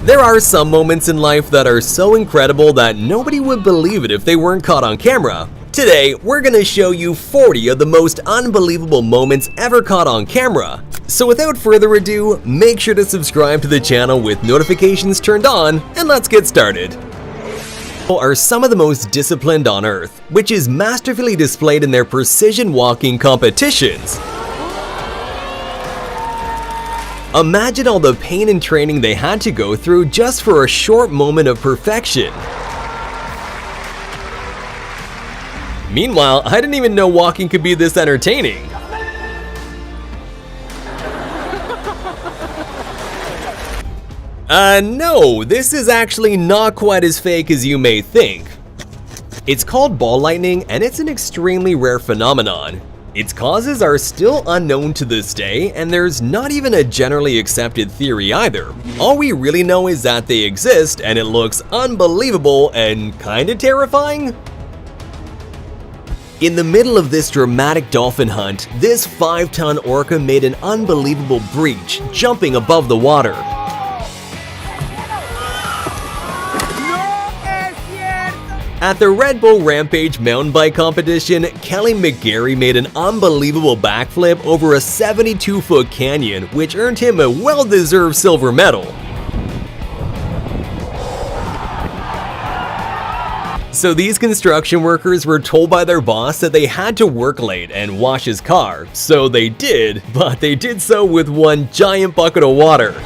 There are some moments in life that are so incredible that nobody would believe it if they weren't caught on camera. Today, we're gonna show you 40 of the most unbelievable moments ever caught on camera. So without further ado, make sure to subscribe to the channel with notifications turned on, and let's get started. Are some of the most disciplined on earth, which is masterfully displayed in their precision walking competitions. Imagine all the pain and training they had to go through just for a short moment of perfection. Meanwhile, I didn't even know walking could be this entertaining. No, this is actually not quite as fake as you may think. It's called ball lightning, and it's an extremely rare phenomenon. Its causes are still unknown to this day, and there's not even a generally accepted theory either. All we really know is that they exist, and it looks unbelievable and kinda terrifying. In the middle of this dramatic dolphin hunt, this 5-ton orca made an unbelievable breach, jumping above the water. At the Red Bull Rampage mountain bike competition, Kelly McGarry made an unbelievable backflip over a 72-foot canyon, which earned him a well-deserved silver medal. So these construction workers were told by their boss that they had to work late and wash his car. So they did, but they did so with one giant bucket of water.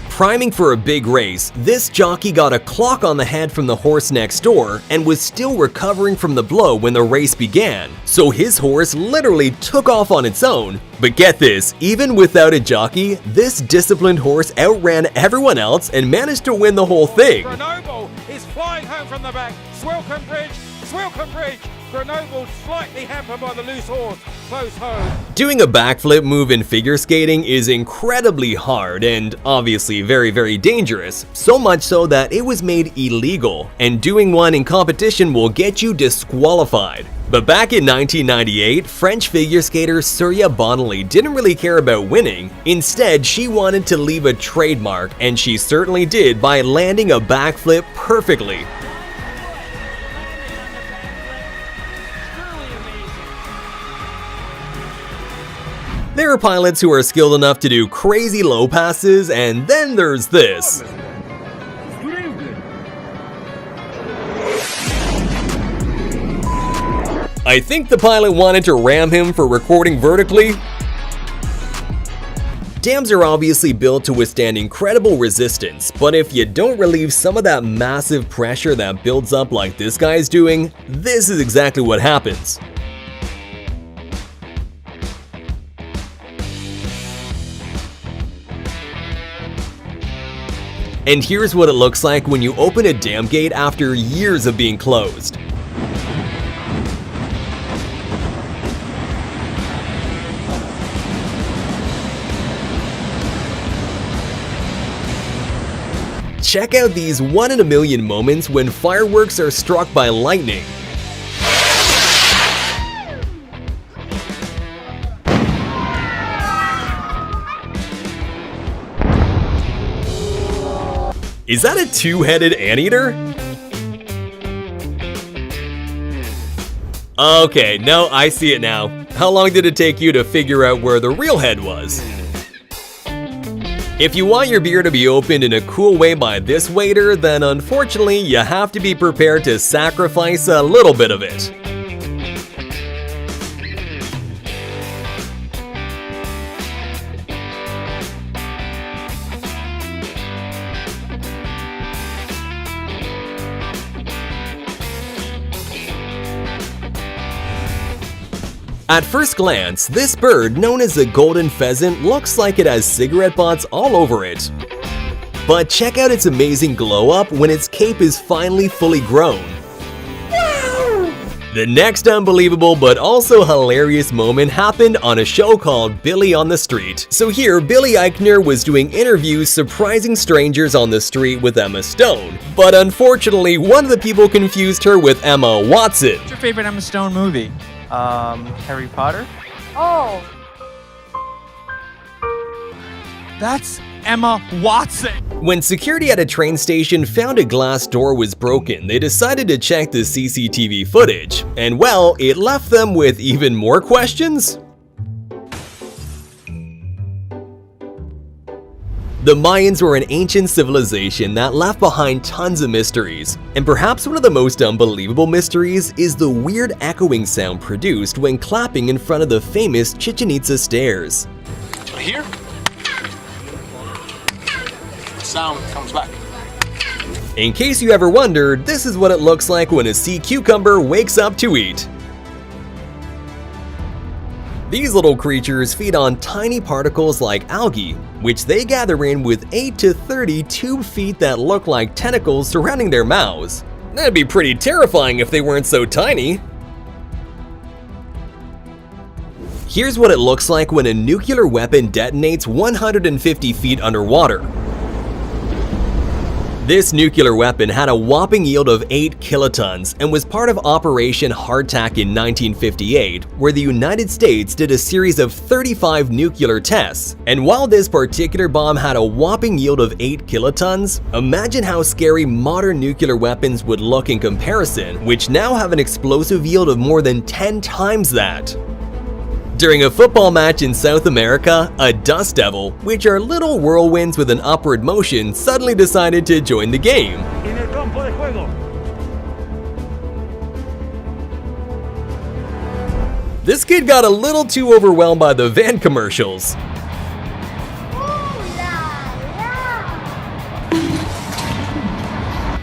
Priming for a big race, this jockey got a clock on the head from the horse next door and was still recovering from the blow when the race began, so his horse literally took off on its own. But get this, even without a jockey, this disciplined horse outran everyone else and managed to win the whole thing. Grenoble is flying home from the back. Swilcan Bridge. Grenoble slightly hampered by the loose horse. Close home. Doing a backflip move in figure skating is incredibly hard and obviously very dangerous, so much so that it was made illegal, and doing one in competition will get you disqualified. But back in 1998, French figure skater Surya Bonali didn't really care about winning. Instead, she wanted to leave a trademark, and she certainly did by landing a backflip perfectly. There are pilots who are skilled enough to do crazy low passes, and then there's this. I think the pilot wanted to ram him for recording vertically. Dams are obviously built to withstand incredible resistance, but if you don't relieve some of that massive pressure that builds up like this guy's doing, this is exactly what happens. And here's what it looks like when you open a dam gate after years of being closed. Check out these 1 in a million moments when fireworks are struck by lightning. Is that a two-headed anteater? Okay, no, I see it now. How long did it take you to figure out where the real head was? If you want your beer to be opened in a cool way by this waiter, then unfortunately you have to be prepared to sacrifice a little bit of it. At first glance, this bird, known as the golden pheasant, looks like it has cigarette butts all over it. But check out its amazing glow up when its cape is finally fully grown. The next unbelievable but also hilarious moment happened on a show called Billy on the Street. So here, Billy Eichner was doing interviews surprising strangers on the street with Emma Stone. But unfortunately, one of the people confused her with Emma Watson. What's your favorite Emma Stone movie? Harry Potter? Oh, That's Emma Watson. When security at a train station found a glass door was broken, they decided to check the CCTV footage. And well, it left them with even more questions. The Mayans were an ancient civilization that left behind tons of mysteries, and perhaps one of the most unbelievable mysteries is the weird echoing sound produced when clapping in front of the famous Chichen Itza stairs. Here, sound comes back. In case you ever wondered, this is what it looks like when a sea cucumber wakes up to eat. These little creatures feed on tiny particles like algae, which they gather in with 8 to 30 tube feet that look like tentacles surrounding their mouths. That'd be pretty terrifying if they weren't so tiny. Here's what it looks like when a nuclear weapon detonates 150 feet underwater. This nuclear weapon had a whopping yield of 8 kilotons and was part of Operation Hardtack in 1958, where the United States did a series of 35 nuclear tests. And while this particular bomb had a whopping yield of 8 kilotons, imagine how scary modern nuclear weapons would look in comparison, which now have an explosive yield of more than 10 times that. During a football match in South America, a dust devil, which are little whirlwinds with an upward motion, suddenly decided to join the game. This kid got a little too overwhelmed by the van commercials.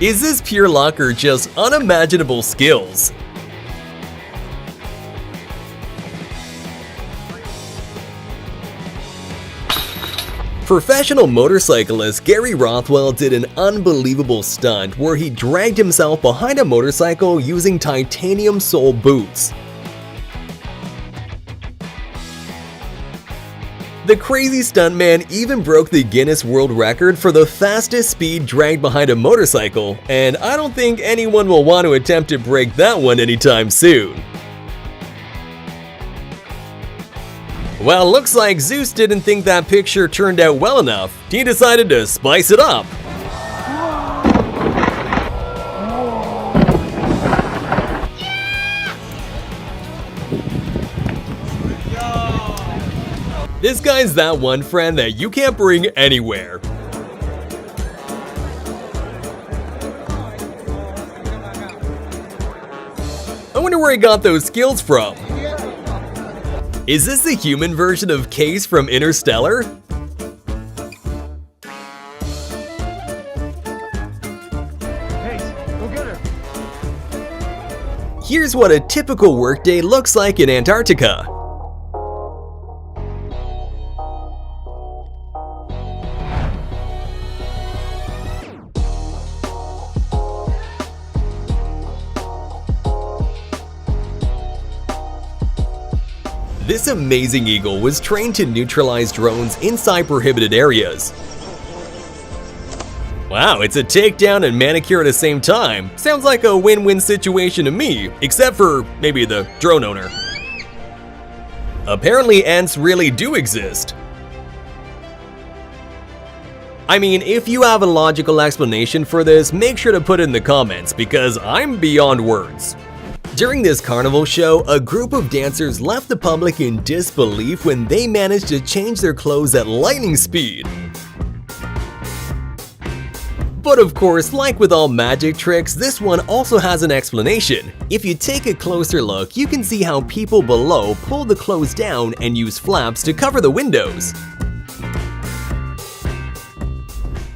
Is this pure luck or just unimaginable skills? Professional motorcyclist Gary Rothwell did an unbelievable stunt where he dragged himself behind a motorcycle using titanium sole boots. The crazy stuntman even broke the Guinness World Record for the fastest speed dragged behind a motorcycle, and I don't think anyone will want to attempt to break that one anytime soon. Well, looks like Zeus didn't think that picture turned out well enough. He decided to spice it up. This guy's that one friend that you can't bring anywhere. I wonder where he got those skills from. Is this the human version of Case from Interstellar? Here's what a typical workday looks like in Antarctica. This amazing eagle was trained to neutralize drones inside prohibited areas. Wow, it's a takedown and manicure at the same time. Sounds like a win-win situation to me, except for maybe the drone owner. Apparently ants really do exist. I mean, if you have a logical explanation for this, make sure to put it in the comments because I'm beyond words. During this carnival show, a group of dancers left the public in disbelief when they managed to change their clothes at lightning speed. But of course, like with all magic tricks, this one also has an explanation. If you take a closer look, you can see how people below pull the clothes down and use flaps to cover the windows.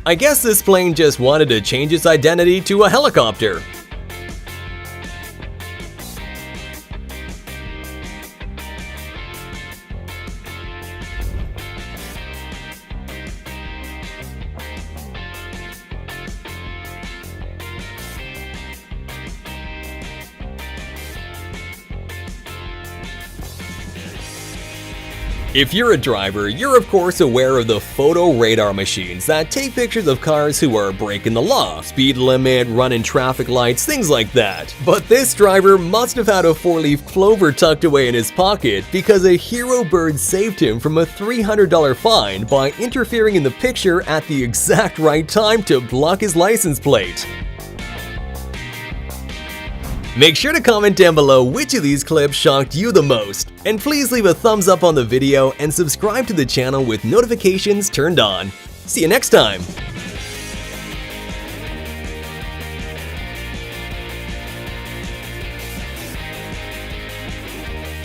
I guess this plane just wanted to change its identity to a helicopter. If you're a driver, you're of course aware of the photo radar machines that take pictures of cars who are breaking the law, speed limit, running traffic lights, things like that. But this driver must have had a 4-leaf clover tucked away in his pocket because a hero bird saved him from a $300 fine by interfering in the picture at the exact right time to block his license plate. Make sure to comment down below which of these clips shocked you the most, and please leave a thumbs up on the video and subscribe to the channel with notifications turned on. See you next time!